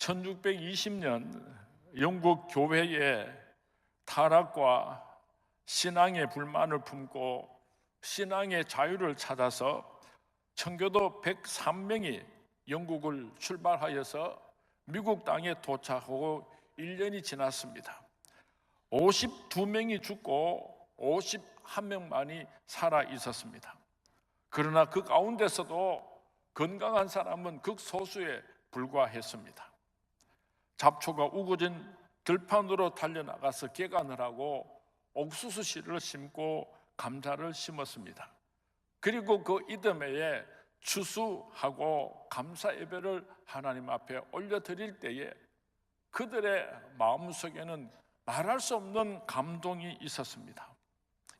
1620년 영국 교회의 타락과 신앙의 불만을 품고 신앙의 자유를 찾아서 청교도 103명이 영국을 출발하여서 미국 땅에 도착하고 1년이 지났습니다. 52명이 죽고 51명만이 살아 있었습니다. 그러나 그 가운데서도 건강한 사람은 극소수에 불과했습니다. 잡초가 우거진 들판으로 달려나가서 개간을 하고 옥수수 씨를 심고 감자를 심었습니다. 그리고 그 이듬해에 추수하고 감사 예배를 하나님 앞에 올려드릴 때에 그들의 마음속에는 말할 수 없는 감동이 있었습니다.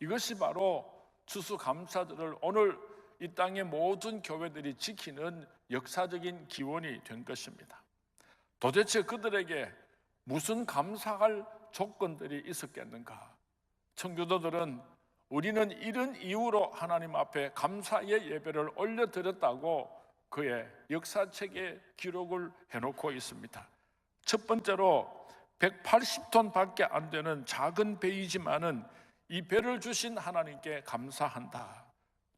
이것이 바로 추수감사절을 오늘 이 땅의 모든 교회들이 지키는 역사적인 기원이 된 것입니다. 도대체 그들에게 무슨 감사할 조건들이 있었겠는가? 청교도들은 우리는 이런 이유로 하나님 앞에 감사의 예배를 올려드렸다고 그의 역사책에 기록을 해놓고 있습니다. 첫 번째로 180톤 밖에 안 되는 작은 배이지만은 이 배를 주신 하나님께 감사한다.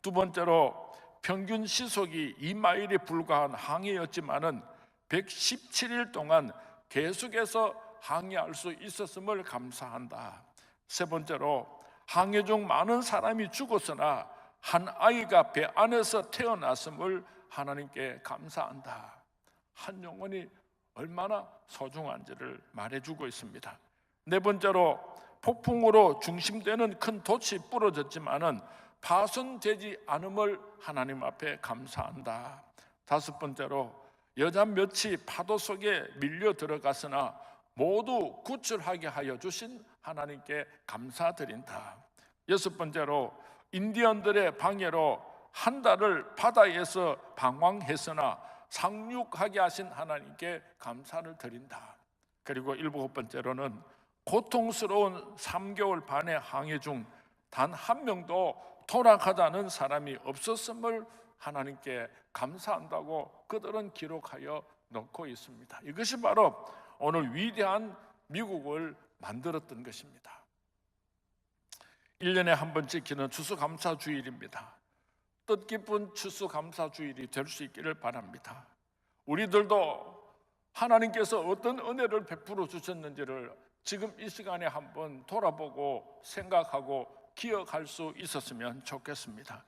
두 번째로 평균 시속이 2마일에 불과한 항해였지만은 117일 동안 계속해서 항해할 수 있었음을 감사한다. 세 번째로 항해 중 많은 사람이 죽었으나 한 아이가 배 안에서 태어났음을 하나님께 감사한다. 한 영혼이 얼마나 소중한지를 말해주고 있습니다. 네 번째로 폭풍으로 중심되는 큰 돛이 부러졌지만은 파손되지 않음을 하나님 앞에 감사한다. 다섯 번째로 여자 몇이 파도 속에 밀려 들어갔으나 모두 구출하게 하여 주신 하나님께 감사드린다. 여섯 번째로 인디언들의 방해로 한 달을 바다에서 방황했으나 상륙하게 하신 하나님께 감사를 드린다. 그리고 일곱 번째로는 고통스러운 3개월 반의 항해 중 단 한 명도 돌아가자는 사람이 없었음을 하나님께 감사한다고 그들은 기록하여 놓고 있습니다. 이것이 바로 오늘 위대한 미국을 만들었던 것입니다. 1년에 한 번 지키는 추수감사주일입니다. 뜻깊은 추수감사주일이 될 수 있기를 바랍니다. 우리들도 하나님께서 어떤 은혜를 베풀어 주셨는지를 지금 이 시간에 한번 돌아보고 생각하고 기억할 수 있었으면 좋겠습니다.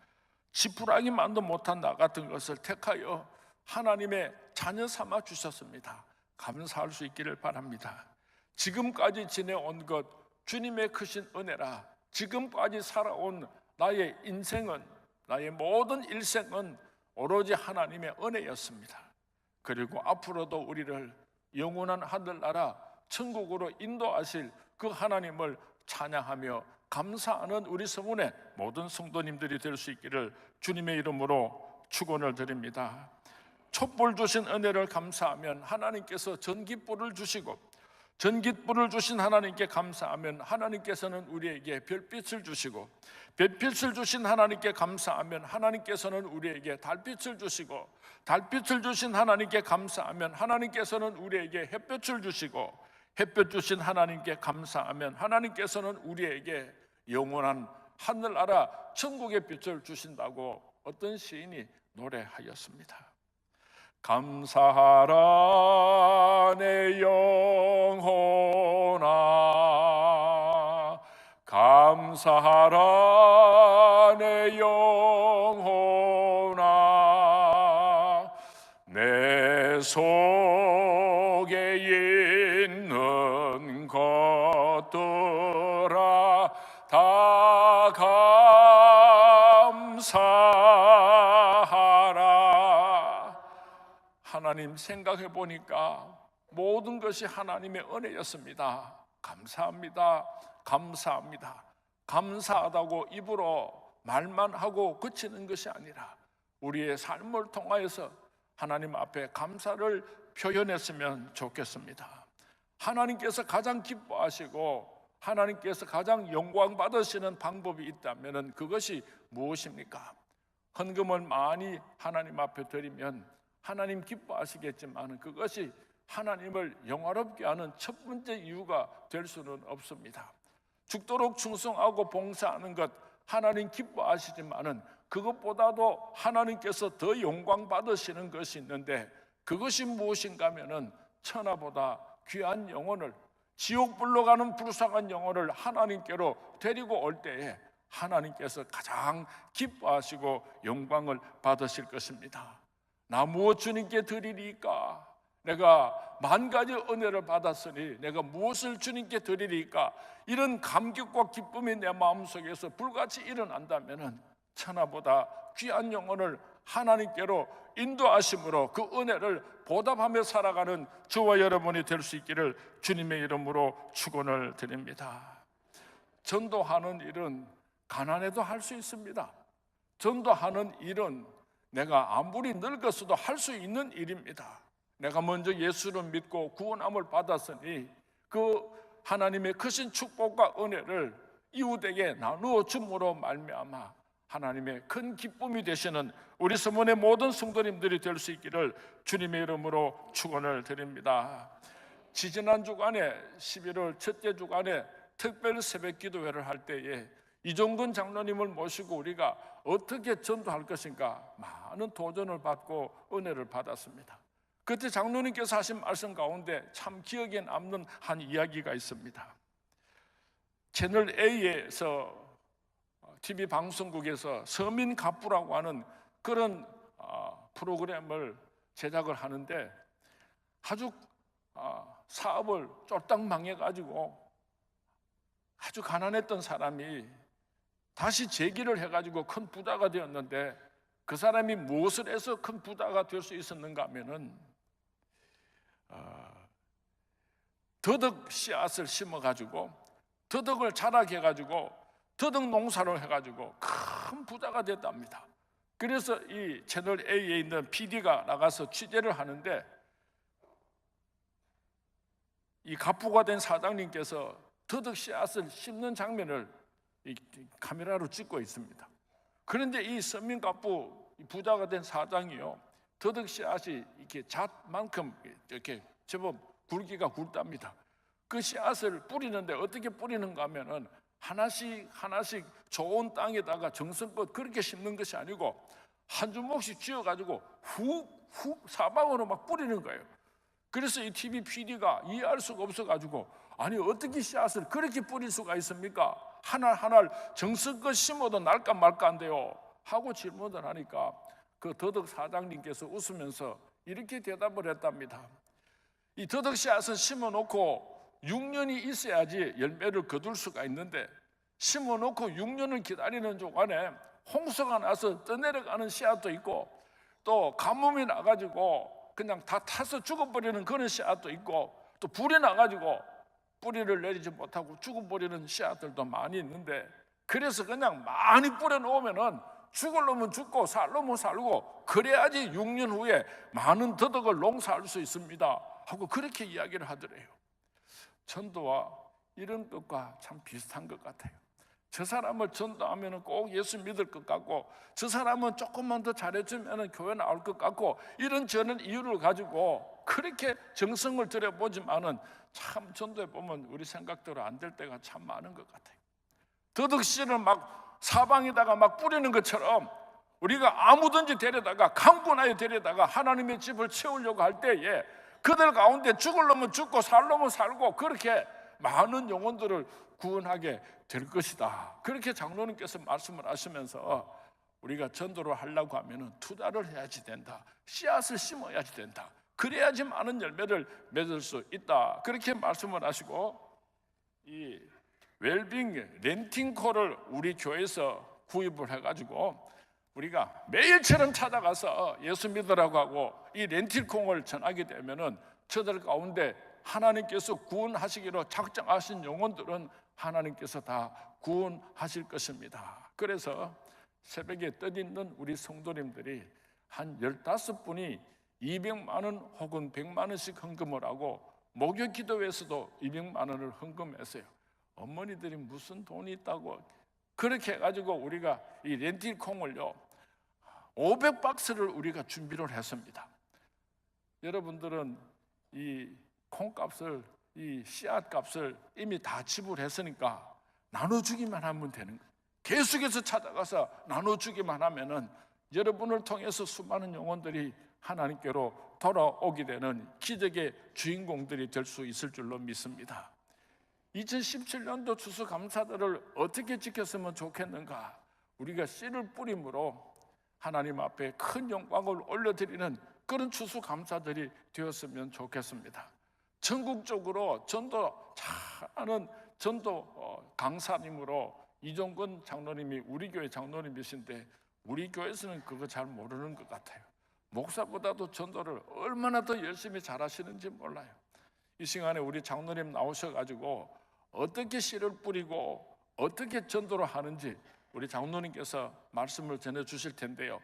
지푸라기만도 못한 나 같은 것을 택하여 하나님의 자녀 삼아 주셨습니다. 감사할 수 있기를 바랍니다. 지금까지 지내온 것 주님의 크신 은혜라. 지금까지 살아온 나의 인생은, 나의 모든 일생은 오로지 하나님의 은혜였습니다. 그리고 앞으로도 우리를 영원한 하늘나라 천국으로 인도하실 그 하나님을 찬양하며 감사하는 우리 서문의 모든 성도님들이 될 수 있기를 주님의 이름으로 축원을 드립니다. 촛불 주신 은혜를 감사하면 하나님께서 전깃불을 주시고, 전깃불을 주신 하나님께 감사하면 하나님께서는 우리에게 별빛을 주시고, 별빛을 주신 하나님께 감사하면 하나님께서는 우리에게 달빛을 주시고, 달빛을 주신 하나님께 감사하면 하나님께서는 우리에게 햇볕을 주시고, 햇볕 주신 하나님께 감사하면 하나님께서는 우리에게 영원한 하늘나라 천국의 빛을 주신다고 어떤 시인이 노래하였습니다. 감사하라 내 영혼아, 감사하라 내 영혼아, 내 속에 있는 것들아 다 감사하라. 하나님 생각해 보니까 모든 것이 하나님의 은혜였습니다. 감사합니다. 감사합니다. 감사하다고 입으로 말만 하고 그치는 것이 아니라 우리의 삶을 통하여서 하나님 앞에 감사를 표현했으면 좋겠습니다. 하나님께서 가장 기뻐하시고 하나님께서 가장 영광 받으시는 방법이 있다면 그것이 무엇입니까? 헌금을 많이 하나님 앞에 드리면 하나님 기뻐하시겠지만 그것이 하나님을 영화롭게 하는 첫 번째 이유가 될 수는 없습니다. 죽도록 충성하고 봉사하는 것 하나님 기뻐하시지만은 그것보다도 하나님께서 더 영광 받으시는 것이 있는데, 그것이 무엇인가 하면은 천하보다 귀한 영혼을, 지옥불로 가는 불쌍한 영혼을 하나님께로 데리고 올 때에 하나님께서 가장 기뻐하시고 영광을 받으실 것입니다. 나 무엇 주님께 드리리까? 내가 만 가지 은혜를 받았으니 내가 무엇을 주님께 드리리까? 이런 감격과 기쁨이 내 마음속에서 불같이 일어난다면 천하보다 귀한 영혼을 하나님께로 인도하심으로 그 은혜를 보답하며 살아가는 저와 여러분이 될 수 있기를 주님의 이름으로 축원을 드립니다. 전도하는 일은 가난해도 할 수 있습니다. 전도하는 일은 내가 아무리 늙었어도 할 수 있는 일입니다. 내가 먼저 예수를 믿고 구원함을 받았으니 그 하나님의 크신 축복과 은혜를 이웃에게 나누어 줌으로 말미암아 하나님의 큰 기쁨이 되시는 우리 서문의 모든 성도님들이 될 수 있기를 주님의 이름으로 축원을 드립니다. 지지난 주간에 11월 첫째 주간에 특별 새벽 기도회를 할 때에 이종근 장로님을 모시고 우리가 어떻게 전도할 것인가 많은 도전을 받고 은혜를 받았습니다. 그때 장로님께서 하신 말씀 가운데 참 기억에 남는 한 이야기가 있습니다. 채널 A에서 TV 방송국에서 서민갑부라고 하는 그런 프로그램을 제작을 하는데 아주 사업을 쫄딱 망해가지고 아주 가난했던 사람이 다시 재기를 해가지고 큰 부자가 되었는데, 그 사람이 무엇을 해서 큰 부자가 될 수 있었는가 하면은 더덕 씨앗을 심어가지고 더덕을 자라게 해가지고 더덕 농사를 해가지고 큰 부자가 됐답니다. 그래서 이 채널 A에 있는 PD가 나가서 취재를 하는데 이 갑부가 된 사장님께서 더덕 씨앗을 심는 장면을 이 카메라로 찍고 있습니다. 그런데 이 서민갑부 부자가 된 사장이요, 더덕 씨앗이 이렇게 잣만큼 이렇게 제법 굵기가 굵답니다. 그 씨앗을 뿌리는데 어떻게 뿌리는가 하면은 하나씩 하나씩 좋은 땅에다가 정성껏 그렇게 심는 것이 아니고 한 주먹씩 쥐어가지고 훅 사방으로 막 뿌리는 거예요. 그래서 이 TV PD가 이해할 수가 없어가지고, 아니 어떻게 씨앗을 그렇게 뿌릴 수가 있습니까? 하나하나 정성껏 심어도 날까 말까 한데요 하고 질문을 하니까 그 더덕 사장님께서 웃으면서 이렇게 대답을 했답니다. 이 더덕 씨앗은 심어놓고 6년이 있어야지 열매를 거둘 수가 있는데, 심어놓고 6년을 기다리는 동안에 홍수가 나서 떠내려가는 씨앗도 있고 또 가뭄이 나가지고 그냥 다 타서 죽어버리는 그런 씨앗도 있고, 또 불이 나가지고 뿌리를 내리지 못하고 죽어버리는 씨앗들도 많이 있는데, 그래서 그냥 많이 뿌려놓으면은 죽을 놈은 죽고 살 놈은 살고 그래야지 6년 후에 많은 더덕을 농사할 수 있습니다 하고 그렇게 이야기를 하더래요. 전도와 이런 것과 참 비슷한 것 같아요. 저 사람을 전도하면 꼭 예수 믿을 것 같고, 저 사람은 조금만 더 잘해주면 교회 나올 것 같고, 이런 저는 이유를 가지고 그렇게 정성을 들여보지만은 참 전도해 보면 우리 생각대로 안 될 때가 참 많은 것 같아요. 더덕씨를 막 사방에다가 막 뿌리는 것처럼 우리가 아무든지 데려다가 강분하여 데려다가 하나님의 집을 채우려고 할 때에 그들 가운데 죽을 놈은 죽고 살 놈은 살고 그렇게 많은 영혼들을 구원하게 될 것이다. 그렇게 장로님께서 말씀을 하시면서 우리가 전도를 하려고 하면 투자를 해야지 된다. 씨앗을 심어야지 된다. 그래야지 많은 열매를 맺을 수 있다. 그렇게 말씀을 하시고, 이 웰빙 렌팅콜을 우리 교회에서 구입을 해가지고 우리가 매일처럼 찾아가서 예수 믿으라고 하고 이 렌팅콜을 전하게 되면은 저들 가운데 하나님께서 구원하시기로 작정하신 영혼들은 하나님께서 다 구원하실 것입니다. 그래서 새벽에 뜻있는 우리 성도님들이 한 15분이 200만 원 혹은 100만 원씩 헌금을 하고 목요 기도회에서도 200만 원을 헌금했어요. 어머니들이 무슨 돈이 있다고 그렇게 해가지고 우리가 이 렌틸콩을요 500박스를 우리가 준비를 했습니다. 여러분들은 이 콩값을, 이 씨앗값을 이미 다 지불했으니까 나눠주기만 하면 되는 거예요. 계속해서 찾아가서 나눠주기만 하면은 여러분을 통해서 수많은 영혼들이 하나님께로 돌아오게 되는 기적의 주인공들이 될 수 있을 줄로 믿습니다. 2017년도 추수감사절을 어떻게 지켰으면 좋겠는가? 우리가 씨를 뿌림으로 하나님 앞에 큰 영광을 올려드리는 그런 추수감사절이 되었으면 좋겠습니다. 전국적으로 전도 잘하는 전도 강사님으로 이종근 장로님이 우리 교회 장로님이신데 우리 교회에서는 그거 잘 모르는 것 같아요. 목사보다도 전도를 얼마나 더 열심히 잘하시는지 몰라요. 이 시간에 우리 장로님 나오셔가지고 어떻게 씨를 뿌리고 어떻게 전도를 하는지 우리 장로님께서 말씀을 전해주실 텐데요.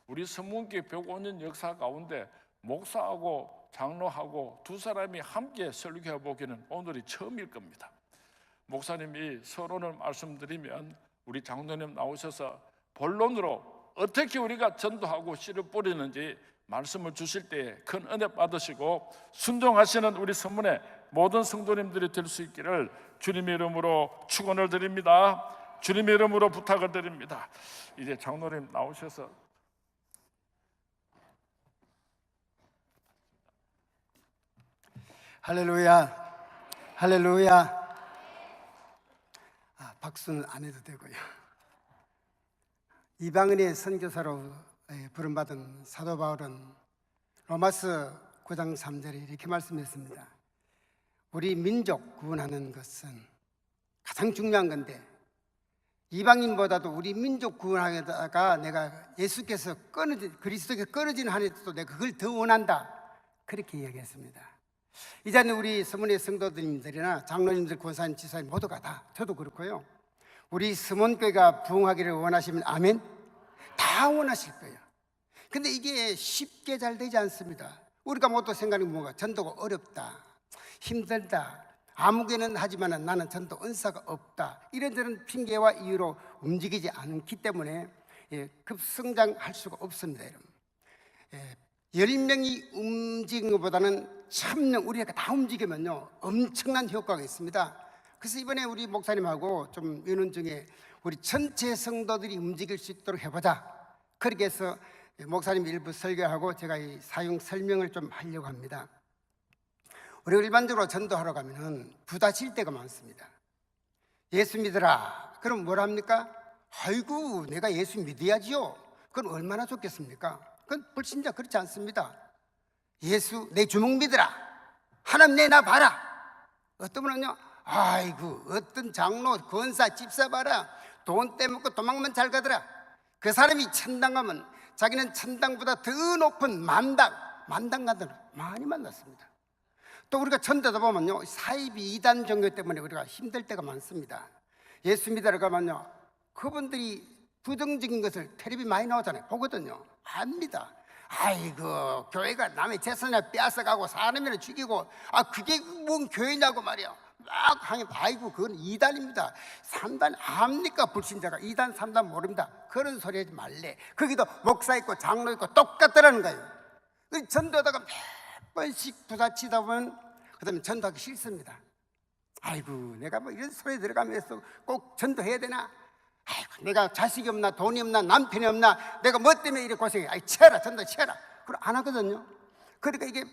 우리 서문교회 105년 역사 가운데 목사하고 장로하고 두 사람이 함께 설교해 보기는 오늘이 처음일 겁니다. 목사님이 서론을 말씀드리면 우리 장로님 나오셔서 본론으로 어떻게 우리가 전도하고 씨를 뿌리는지 말씀을 주실 때에 큰 은혜 받으시고 순종하시는 우리 서문의 모든 성도님들이 될 수 있기를 주님의 이름으로 축원을 드립니다. 주님의 이름으로 부탁을 드립니다. 이제 장로님 나오셔서 할렐루야, 할렐루야. 박수는 안 해도 되고요. 이방인의 선교사로 부름받은 사도 바울은 로마서 9장 3절에 이렇게 말씀했습니다. 우리 민족 구원하는 것은 가장 중요한 건데 이방인보다도 우리 민족 구원하다가 내가 예수께서 그리스도께서 끊어진 한에도 내가 그걸 더 원한다, 그렇게 이야기했습니다. 이 자리에 우리 서문의 성도님들이나 장로님들, 권사님, 지사님 모두가 다, 저도 그렇고요, 우리 서문교회가 부흥하기를 원하시면 아멘? 다 원하실 거예요. 근데 이게 쉽게 잘 되지 않습니다. 우리가 모두 생각하는 뭔가 전도가 어렵다, 힘들다, 아무 개는 하지만 나는 전도 은사가 없다, 이런저런 핑계와 이유로 움직이지 않기 때문에 급성장할 수가 없습니다. 여러분, 10명이 움직이는 것보다는 1000명 우리가 다 움직이면요 엄청난 효과가 있습니다. 그래서 이번에 우리 목사님하고 좀 의논 중에 우리 전체 성도들이 움직일 수 있도록 해보자, 그렇게 해서 목사님 일부 설교하고 제가 이 사용 설명을 좀 하려고 합니다. 우리가 일반적으로 전도하러 가면은 부딪힐 때가 많습니다. 예수 믿으라 그럼 뭘 합니까? 아이고 내가 예수 믿어야지요. 그건 얼마나 좋겠습니까? 그건 불신자 그렇지 않습니다. 예수 내 주먹 믿으라, 하나님 내 나 봐라. 어떤 분은요, 아이고 어떤 장로 권사 집사 봐라, 돈 떼먹고 도망만 잘 가더라. 그 사람이 천당 가면 자기는 천당보다 더 높은 만당 가들 많이 만났습니다. 또 우리가 전도다 보면요 사이비 이단 종교 때문에 우리가 힘들 때가 많습니다. 예수 믿으러 가면요 그분들이 부정적인 것을 텔레비 많이 나오잖아요. 보거든요. 압니다. 아이고 교회가 남의 재산을 빼앗아가고 사람을 죽이고 그게 뭔 교회냐고 말이야. 막 하면 아이고 그건 이단입니다. 3단 압니까? 불신자가 2단 3단 모릅니다. 그런 소리 하지 말래. 거기도 목사 있고 장로 있고 똑같더라는 거예요. 전도하다가 몇 번씩 부딪히다 보면 그 다음에 전도하기 싫습니다. 아이고 내가 뭐 이런 소리에 들어가면서 꼭 전도해야 되나? 아이고 내가 자식이 없나 돈이 없나 남편이 없나 내가 뭐 때문에 이렇게 고생해. 치워라 전도 치워라. 그걸 안 하거든요. 그러니까 이게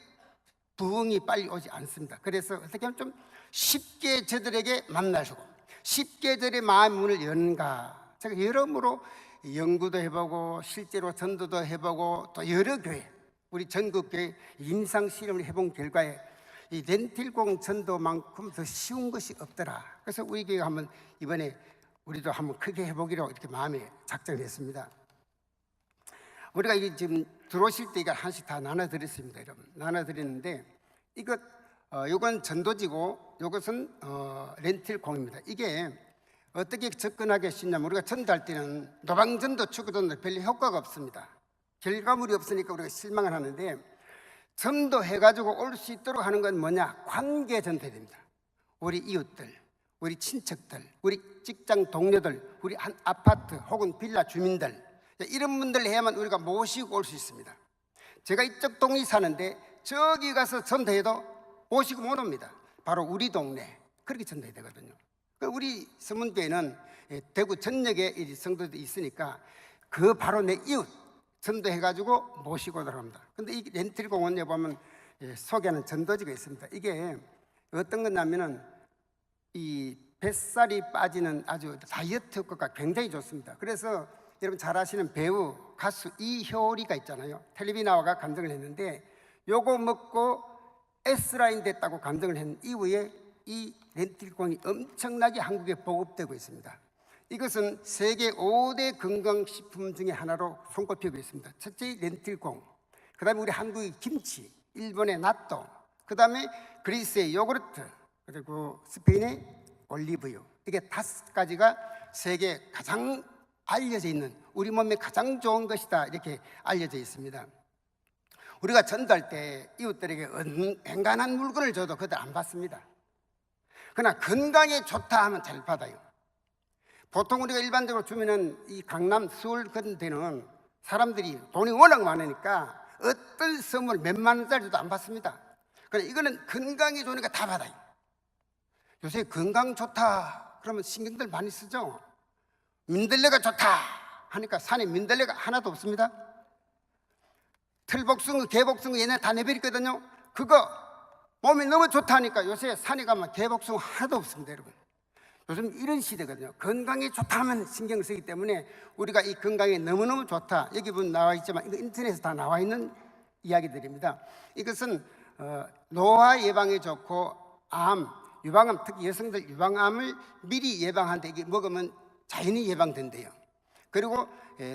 부흥이 빨리 오지 않습니다. 그래서 어떻게 하면 좀 쉽게 저들에게 만나시고 쉽게 저들의 마음 문을 여는가, 제가 여러모로 연구도 해보고 실제로 전도도 해보고 또 여러 교회 우리 전국교회 임상 실험을 해본 결과에 이 렌틸공 전도만큼 더 쉬운 것이 없더라. 그래서 우리 교회가 한번 이번에 우리도 한번 크게 해보기로 이렇게 마음에 작정을 했습니다. 우리가 이게 지금 들어오실 때 이걸 하나씩 다 나눠드렸습니다. 여러분 나눠드렸는데 이건 전도지고 이것은 렌틸공입니다. 이게 어떻게 접근하기 쉽냐면 우리가 전도할 때는 노방전도 축구전도 별로 효과가 없습니다. 결과물이 없으니까 우리가 실망을 하는데 전도해가지고 올 수 있도록 하는 건 뭐냐? 관계 전도해야 됩니다. 우리 이웃들, 우리 친척들, 우리 직장 동료들, 우리 한 아파트 혹은 빌라 주민들, 이런 분들 해야만 우리가 모시고 올 수 있습니다. 제가 이쪽 동이 사는데 저기 가서 전도해도 오시고 못 옵니다. 바로 우리 동네 그렇게 전도해야 되거든요. 우리 서문교회는 대구 전역에 이 성도들이 있으니까 그 바로 내 이웃 전도해가지고 모시고 들어갑니다. 근데 이 렌틸공원에 보면 소개하는 전도지가 있습니다. 이게 어떤 거냐면은 이 뱃살이 빠지는 아주 다이어트 효과가 굉장히 좋습니다. 그래서 여러분 잘 아시는 배우 가수 이효리가 있잖아요. 텔레비 나와가 감정을 했는데 요거 먹고 S라인 됐다고 감정을 한 이후에 이 렌틸콩이 엄청나게 한국에 보급되고 있습니다. 이것은 세계 5대 건강식품 중에 하나로 손꼽히고 있습니다. 첫째 렌틸콩, 그 다음에 우리 한국의 김치, 일본의 나또, 그 다음에 그리스의 요구르트, 그리고 스페인의 올리브유. 이게 5가지가 세계에 가장 알려져 있는, 우리 몸에 가장 좋은 것이다 이렇게 알려져 있습니다. 우리가 전도할 때 이웃들에게 엔간한 물건을 줘도 그들 안 받습니다. 그러나 건강에 좋다 하면 잘 받아요. 보통 우리가 일반적으로 주면은 이 강남, 서울 그런 데는 사람들이 돈이 워낙 많으니까 어떤 선물 몇만 원짜리도 안 받습니다. 그러나 이거는 건강에 좋으니까 다 받아요. 요새 건강 좋다 그러면 신경들 많이 쓰죠. 민들레가 좋다 하니까 산에 민들레가 하나도 없습니다. 틀복숭어, 개복숭어 얘네 다 내버렸거든요. 그거 몸이 너무 좋다 하니까 요새 산에 가면 개복숭어 하나도 없습니다. 여러분, 요즘 이런 시대거든요. 건강에 좋다 하면 신경 쓰기 때문에 우리가 이 건강에 너무너무 좋다, 여기 보면 나와 있지만 이거 인터넷에 다 나와 있는 이야기들입니다. 이것은 노화 예방에 좋고 암, 유방암, 특히 여성들 유방암을 미리 예방하는데 이게 먹으면 자연히 예방된대요. 그리고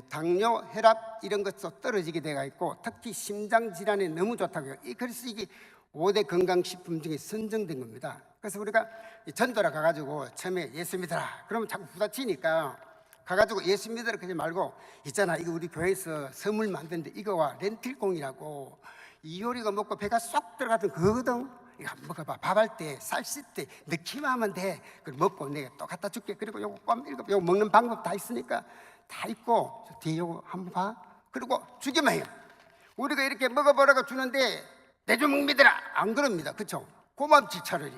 당뇨, 혈압 이런 것도 떨어지게 되어 있고 특히 심장질환에 너무 좋다고요. 그래서 이게 5대 건강식품 중에 선정된 겁니다. 그래서 우리가 전도라 가가지고 처음에 예수 믿어라 그러면 자꾸 부딪히니까 가가지고 예수 믿어라 그러지 말고 있잖아, 이거 우리 교회에서 선물 만드는데 이거와 렌틸콩이라고 이효리가 먹고 배가 쏙 들어가던 그거거든. 이거 한번 먹어봐. 밥할 때, 쌀 씻을 때 넣기만 하면 돼. 그걸 먹고 내가 또 갖다 줄게. 그리고 요거 껌 읽어. 요거 먹는 방법 다 있으니까 다 있고 뒤에 요거 한번 봐. 그리고 주기만 해요. 우리가 이렇게 먹어보라고 주는데 내 주먹 믿으라 안 그럽니다. 그렇죠? 고맙지 차라리.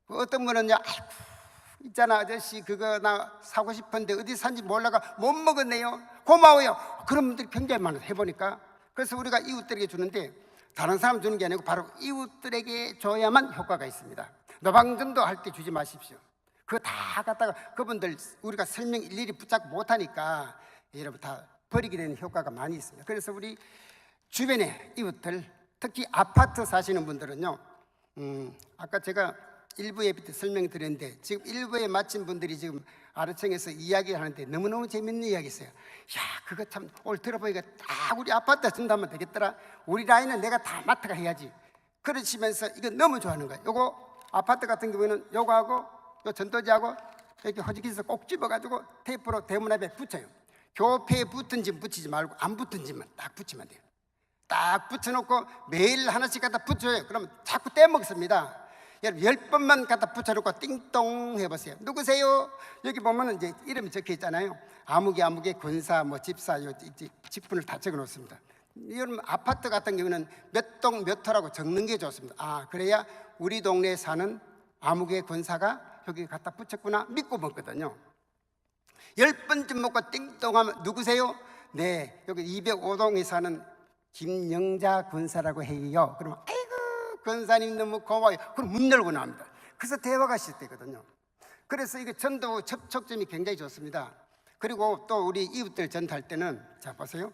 어떤 분은요, 아이고 있잖아 아저씨 그거 나 사고 싶은데 어디 산지 몰라가 못 먹었네요. 고마워요. 그런 분들이 굉장히 많아요. 해보니까. 그래서 우리가 이웃들에게 주는데 다른 사람 주는 게 아니고 바로 이웃들에게 줘야만 효과가 있습니다. 노방전도 할 때 주지 마십시오. 그거 다 갖다가 그분들 우리가 설명 일일이 붙잡고 못하니까 여러분 다 버리게 되는 효과가 많이 있습니다. 그래서 우리 주변에 이웃들, 특히 아파트 사시는 분들은요, 아까 제가 일부에 설명드렸는데 지금 일부에 마친 분들이 지금 아르청에서 이야기하는데 너무너무 재밌는 이야기 있어요. 야, 그거 참 오늘 들어보니까 딱 우리 아파트에 준다면 되겠더라. 우리 라인은 내가 다 맡아가 해야지. 그러시면서 이거 너무 좋아하는 거예요. 요거 아파트 같은 경우에는 요거하고 요 전도지하고 이렇게 허지기서 꼭 집어가지고 테이프로 대문 앞에 붙여요. 교패에 붙은지 붙이지 말고 안 붙은지만 딱 붙이면 돼요. 딱 붙여놓고 매일 하나씩 갖다 붙여요. 그러면 자꾸 떼먹습니다. 여러분 10번만 갖다 붙여놓고 띵동 해보세요. 누구세요? 여기 보면은 이제 이름이 적혀 있잖아요. 아무개 권사 뭐 집사 요 직분을 다 적어 놓습니다. 여러분 아파트 같은 경우는 몇 동 몇 호라고 적는 게 좋습니다. 아, 그래야 우리 동네에 사는 아무개 권사가 여기 갖다 붙였구나 믿고 먹거든요. 10번쯤 먹고 띵동 하면 누구세요? 네, 여기 205동에 사는 김영자 권사라고 해요. 그러면 아이고 권사님 너무 고마워요. 그럼 문 열고 나옵니다. 그래서 대화가 시작되거든요. 그래서 이게 전도 접촉점이 굉장히 좋습니다. 그리고 또 우리 이웃들 전도할 때는 자 보세요.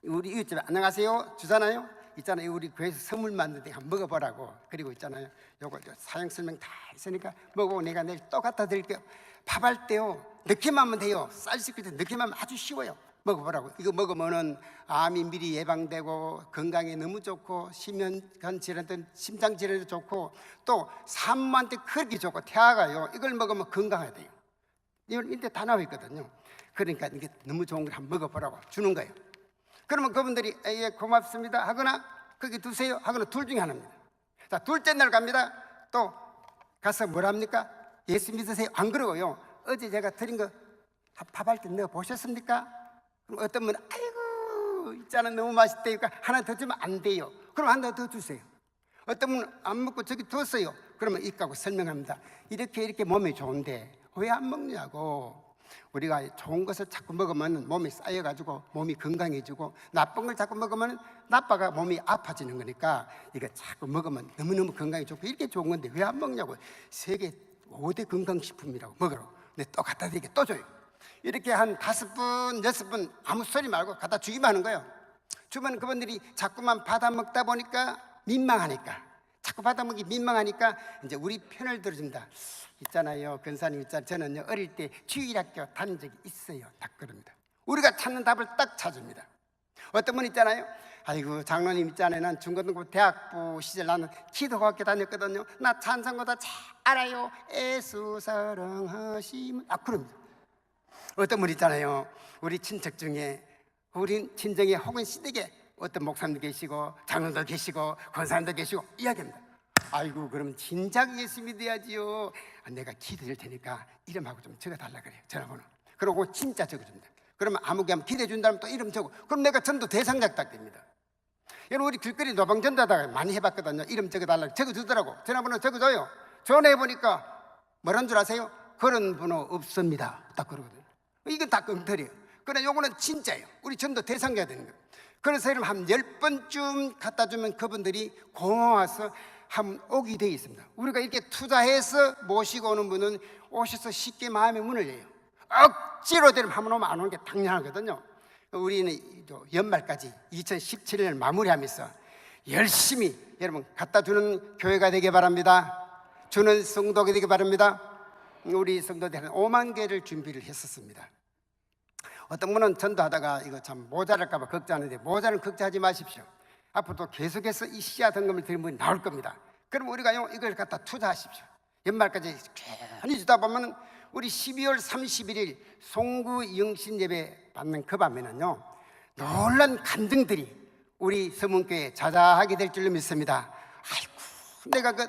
우리 이웃집에 안녕하세요 주잖아요. 있잖아요. 우리 교회에서 선물 만드는데 한번 먹어보라고. 그리고 있잖아요. 요거 사용 설명 다 있으니까 먹어보고 내가 내일 또 갖다 드릴게요. 밥할 때요 넣기만 하면 돼요. 쌀 씻을 때 넣기만 하면 아주 쉬워요. 먹어보라고. 이거 먹으면은 암이 미리 예방되고 건강에 너무 좋고 심혈관 질환, 심장 질환도 좋고 또 산모한테 그렇게 좋고 태아가요 이걸 먹으면 건강하대요. 이걸 인데 다 나와 있거든요. 그러니까 이게 너무 좋은 걸 한번 먹어보라고 주는 거예요. 그러면 그분들이 예 고맙습니다 하거나 거기 두세요 하거나 둘 중에 하나입니다. 자, 둘째 날 갑니다. 또 가서 뭐랍니까? 예수 믿으세요 안 그러고요. 어제 제가 드린 거 밥할 때 넣어 보셨습니까? 어떤 분은 아이고 있잖아 너무 맛있대니까 하나 더 주면 안 돼요. 그럼 하나 더 주세요. 어떤 분은 안 먹고 저기 뒀어요. 그러면 입가고 설명합니다. 이렇게 몸이 좋은데 왜 안 먹냐고. 우리가 좋은 것을 자꾸 먹으면 몸이 쌓여가지고 몸이 건강해지고, 나쁜 걸 자꾸 먹으면 나빠가 몸이 아파지는 거니까 이거 자꾸 먹으면 너무너무 건강에 좋고 이렇게 좋은 건데 왜 안 먹냐고. 세계 5대 건강식품이라고 먹으라고. 근데 또 갖다 드리게 또 줘요. 이렇게 한 5번, 6번 아무 소리 말고 갖다 주기만 하는 거예요. 주면 그분들이 자꾸만 받아 먹다 보니까 민망하니까, 자꾸 받아 먹기 민망하니까 이제 우리 편을 들어줍니다. 있잖아요, 근사님 있잖아요. 저는요 어릴 때 주일학교 다닌 적이 있어요. 딱 그럽니다. 우리가 찾는 답을 딱 찾습니다. 어떤 분 있잖아요. 아이고 장로님 있잖아요. 난 중고등부 대학부 시절 나는 기도학교 다녔거든요. 나 찬송가 다 잘 알아요. 예수 사랑하시면 그럽니다. 어떤 분 있잖아요. 우리 친척 중에 우리 친정에 혹은 시댁에 어떤 목사님도 계시고 장로도 계시고 권사님도 계시고 이야기합니다. 아이고 그럼 진작 예수님이 돼야지요. 내가 기도할 테니까 이름하고 좀 적어달라 그래요. 전화번호. 그러고 진짜 적어줍니다. 그러면 아무개 하면 기도해 준다면 또 이름 적고, 그럼 내가 전도 대상자 딱 됩니다. 여러분 우리 길거리 노방 전도하다가 많이 해봤거든요. 이름 적어달라고 적어주더라고. 전화번호 적어줘요. 전화해보니까 뭐란 줄 아세요? 그런 번호 없습니다. 딱 그러거든요. 이건 다 엉터리예요. 그러나 요거는 진짜예요. 우리 전도 대상자 되는 거예요. 그래서 여러분 한 10번쯤 갖다 주면 그분들이 고마워서 한 오게 되어 있습니다. 우리가 이렇게 투자해서 모시고 오는 분은 오셔서 쉽게 마음의 문을 열어요. 억지로 되면 한 번 오면 안 오는 게 당연하거든요. 우리는 연말까지 2017년을 마무리하면서 열심히 여러분 갖다 주는 교회가 되기 바랍니다. 주는 성도가 되기 바랍니다. 우리 성도들은 5만 개를 준비를 했었습니다. 어떤 분은 전도하다가 이거 참 모자랄까 봐 걱정하는데, 모자는 걱정하지 마십시오. 앞으로도 계속해서 이 씨앗 헌금을 드리는 분이 나올 겁니다. 그럼 우리가 이걸 갖다 투자하십시오. 연말까지 괜히 주다 보면 우리 12월 31일 송구 영신 예배 받는 그 밤에는요 놀란 간증들이 우리 서문교회에 자자하게 될 줄로 믿습니다. 아이고 내가 그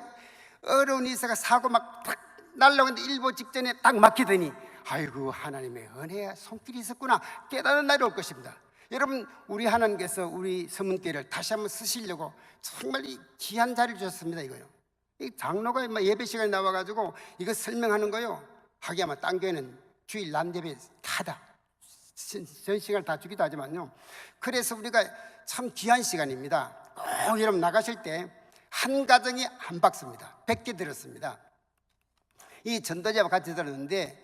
어려운 이사가 사고 막 탁 날라오는데 일보 직전에 딱 막히더니 아이고 하나님의 은혜야 손길이 있었구나 깨닫는 날이 올 것입니다. 여러분 우리 하나님께서 우리 서문교회를 다시 한번 쓰시려고 정말 이 귀한 자리를 주셨습니다. 이거요. 이 장로가 예배 시간에 나와가지고 이거 설명하는 거요. 하기야만 딴 교회는 주일 낮 예배 다다 전 시간을 다 주기도 하지만요. 그래서 우리가 참 귀한 시간입니다. 꼭 여러분 나가실 때 한 가정에 한 박스입니다. 100개 들었습니다. 이 전도지하고 같이 들었는데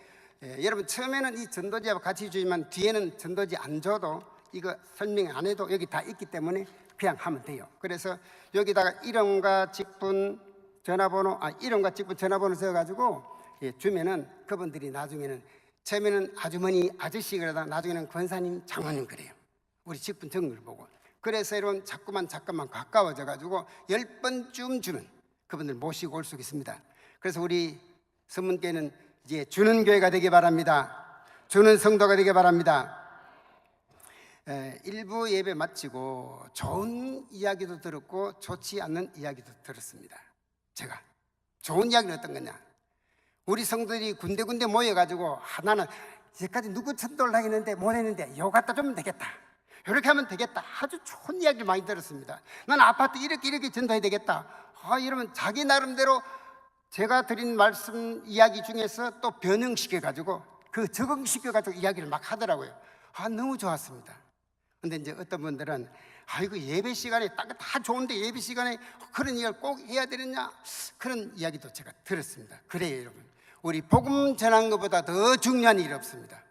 여러분 처음에는 이 전도지하고 같이 주지만 뒤에는 전도지 안 줘도 이거 설명 안 해도 여기 다 있기 때문에 그냥 하면 돼요. 그래서 여기다가 이름과 직분 전화번호 이름과 직분 전화번호 써가지고 주면은 그분들이 나중에는 처음에는 아주머니 아저씨 그러다가 나중에는 권사님 장로님 그래요. 우리 직분 적은 걸 보고. 그래서 여러분 자꾸만 가까워져 가지고 10번쯤 주면 그분들 모시고 올 수 있습니다. 그래서 우리 서문교회는 이제 주는 교회가 되기 바랍니다. 주는 성도가 되기 바랍니다. 일부 예배 마치고 좋은 이야기도 들었고 좋지 않는 이야기도 들었습니다. 제가 좋은 이야기는 어떤 거냐, 우리 성도들이 군데군데 모여가지고 나는 이제까지 누구 전도를 하겠는데 못했는데 요 갖다 주면 되겠다, 이렇게 하면 되겠다, 아주 좋은 이야기를 많이 들었습니다. 나는 아파트 이렇게 전도해야 되겠다. 이러면 자기 나름대로 제가 드린 말씀 이야기 중에서 또 변형시켜가지고 그 적응시켜가지고 이야기를 막 하더라고요. 너무 좋았습니다. 근데 이제 어떤 분들은 아이고 예배 시간에 다 좋은데 예배 시간에 그런 이야기를 꼭 해야 되느냐, 그런 이야기도 제가 들었습니다. 그래요 여러분, 우리 복음 전하는 것보다 더 중요한 일이 없습니다.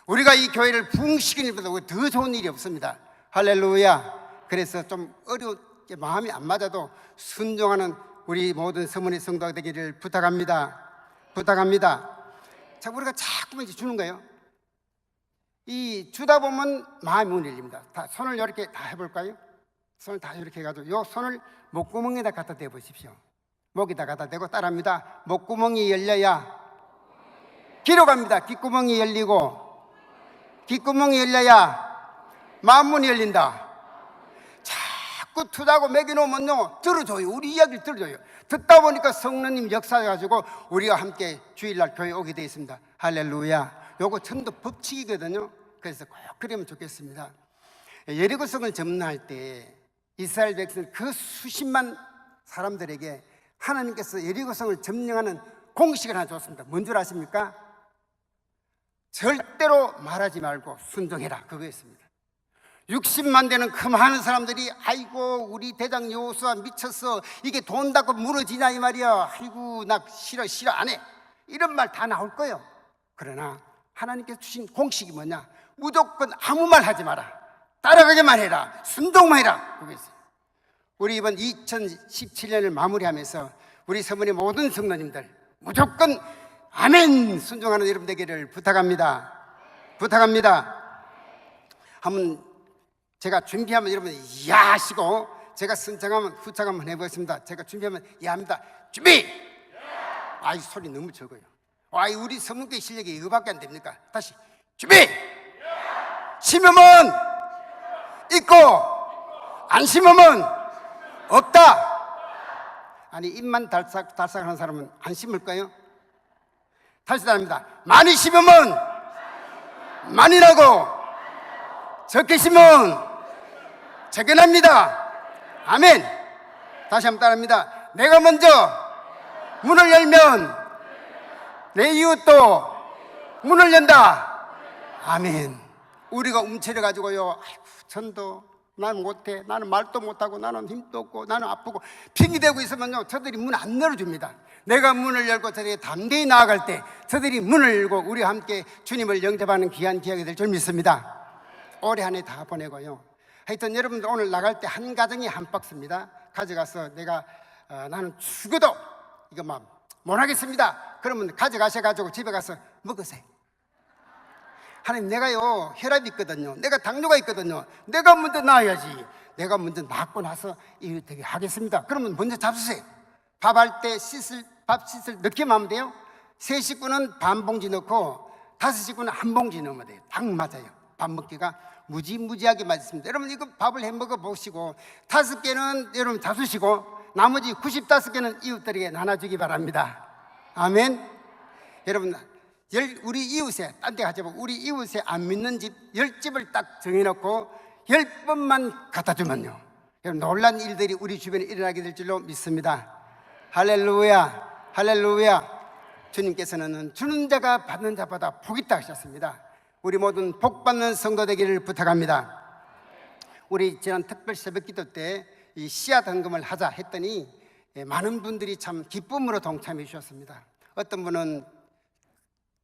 우리가 이 교회를 부흥시키는 일보다 더 좋은 일이 없습니다. 할렐루야. 그래서 좀 어렵게 마음이 안 맞아도 순종하는 우리 모든 서문의 성도가 되기를 부탁합니다. 자, 우리가 자꾸만 이제 주는 거예요. 이 주다 보면 마음이 문이 열립니다. 다 손을 이렇게 다 해볼까요? 손을 다 이렇게 해가지고 요 손을 목구멍에다 갖다 대 보십시오. 목에다 갖다 대고 따라합니다. 목구멍이 열려야 귀로 갑니다. 귓구멍이 열리고 귓구멍이 열려야 마음문이 열린다. 자꾸 투자하고 먹여놓으면요 들어줘요. 우리 이야기를 들어줘요. 듣다 보니까 성령님 역사해가지고 우리가 함께 주일날 교회 오게 되어 있습니다. 할렐루야. 요거 전도 법칙이거든요. 그래서 꼭 그러면 좋겠습니다. 여리고성을 점령할 때 이스라엘 백성 그 수십만 사람들에게 하나님께서 여리고성을 점령하는 공식을 하나 줬습니다. 뭔 줄 아십니까? 절대로 말하지 말고 순종해라, 그거였습니다. 60만 되는 그 많은 사람들이 아이고 우리 대장 여호수아 미쳤어, 이게 돈 닫고 무너지냐 이 말이야, 아이고 나 싫어 안 해, 이런 말 다 나올 거예요. 그러나 하나님께서 주신 공식이 뭐냐? 무조건 아무 말 하지 마라, 따라가기만 해라, 순종만 해라, 그거였어요. 우리 이번 2017년을 마무리하면서 우리 서문의 모든 성도님들 무조건 아멘 순종하는 여러분 되기를 부탁합니다. 한번 제가 준비하면 여러분 야 하시고, 제가 선창하면 후창 한번 해보겠습니다. 제가 준비하면 야 합니다. 준비! 아이 소리 너무 적어요. 아이 우리 서문교회 실력이 이거밖에 안 됩니까? 다시 준비! 심으면 있고 안 심으면 없다. 아니 입만 달싹달싹하는 사람은 안 심을까요? 다시 답니다. 많이 심으면 많이 나고 적게 심으면 적게 납니다. 아멘. 다시 한번 따라합니다. 내가 먼저 문을 열면 내 이웃도 문을 연다. 아멘. 우리가 움츠려가지고요, 아이고 전도 나는 못해, 나는 말도 못하고, 나는 힘도 없고, 나는 아프고 핑계대고 있으면요 저들이 문 안 열어줍니다. 내가 문을 열고 저들이 담대히 나아갈 때 저들이 문을 열고 우리와 함께 주님을 영접하는 귀한 기회가 될 줄 믿습니다. 올해 한 해 다 보내고요, 하여튼 여러분들 오늘 나갈 때 한 가정이 한 박스입니다. 가져가서 내가 나는 죽어도 이거 못 하겠습니다, 그러면 가져가셔가지고 집에 가서 먹으세요. 하나님, 내가요 혈압이 있거든요, 내가 당뇨가 있거든요, 내가 먼저 나아야지, 내가 먼저 낫고 나서 이웃에게 하겠습니다. 그러면 먼저 잡수세요. 밥할 때 밥 씻을 넣기만 하면 돼요. 세 식구는 반 봉지 넣고 다섯 식구는 한 봉지 넣으면 돼요. 딱 맞아요. 밥 먹기가 무지무지하게 맞습니다. 여러분 이거 밥을 해 먹어 보시고 5개는 여러분 잡수시고 나머지 95개는 이웃들에게 나눠주기 바랍니다. 아멘. 여러분 우리 이웃에, 딴 데 가지 말고 우리 이웃에 안 믿는 집 10집을 딱 정해놓고 10번만 갖다 주면요, 여러분 놀란 일들이 우리 주변에 일어나게 될 줄로 믿습니다. 할렐루야, 할렐루야. 주님께서는 주는 자가 받는 자보다 복이 있다 하셨습니다. 우리 모든 복 받는 성도 되기를 부탁합니다. 우리 지난 특별 새벽 기도 때 이 씨앗 헌금을 하자 했더니 많은 분들이 참 기쁨으로 동참해 주셨습니다. 어떤 분은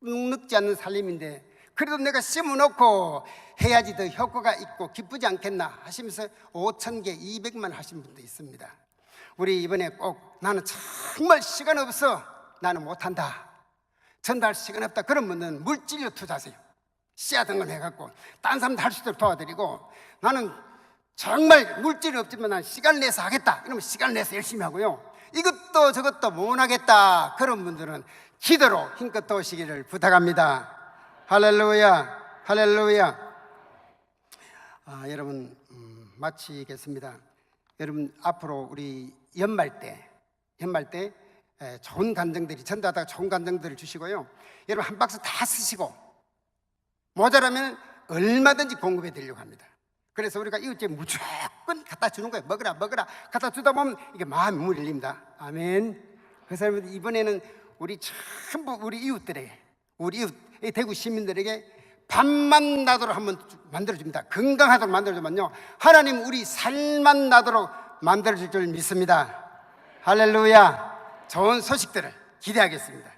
눅눅지 않는 살림인데 그래도 내가 심어놓고 해야지 더 효과가 있고 기쁘지 않겠나 하시면서 5,000개, 200만 하신 분도 있습니다. 우리 이번에 꼭 나는 정말 시간 없어, 나는 못한다, 전달 시간 없다, 그런 분은 물질로 투자하세요. 씨앗 헌금 해갖고 딴 사람도 할 수 있도록 도와드리고, 나는 정말 물질이 없지만 난 시간 내서 하겠다, 이러면 시간 내서 열심히 하고요, 이것도 저것도 못 하겠다, 그런 분들은 기도로 힘껏 도우시기를 부탁합니다. 할렐루야, 할렐루야. 여러분 마치겠습니다. 여러분 앞으로 우리 연말 때 좋은 간증들이 전도하다가 좋은 간증들을 주시고요, 여러분 한 박스 다 쓰시고 모자라면 얼마든지 공급해 드리려고 합니다. 그래서 우리가 이웃에 무조건 갖다 주는 거예요. 먹으라 갖다 주다 보면 이게 마음이 물립니다. 아멘. 그래서 여러분 이번에는 우리 전부 우리 이웃들에게, 우리 이웃 대구 시민들에게 밥만 나도록 한번 만들어줍니다. 건강하도록 만들어주면요, 하나님 우리 살만 나도록 만들어줄 줄 믿습니다. 할렐루야. 좋은 소식들을 기대하겠습니다.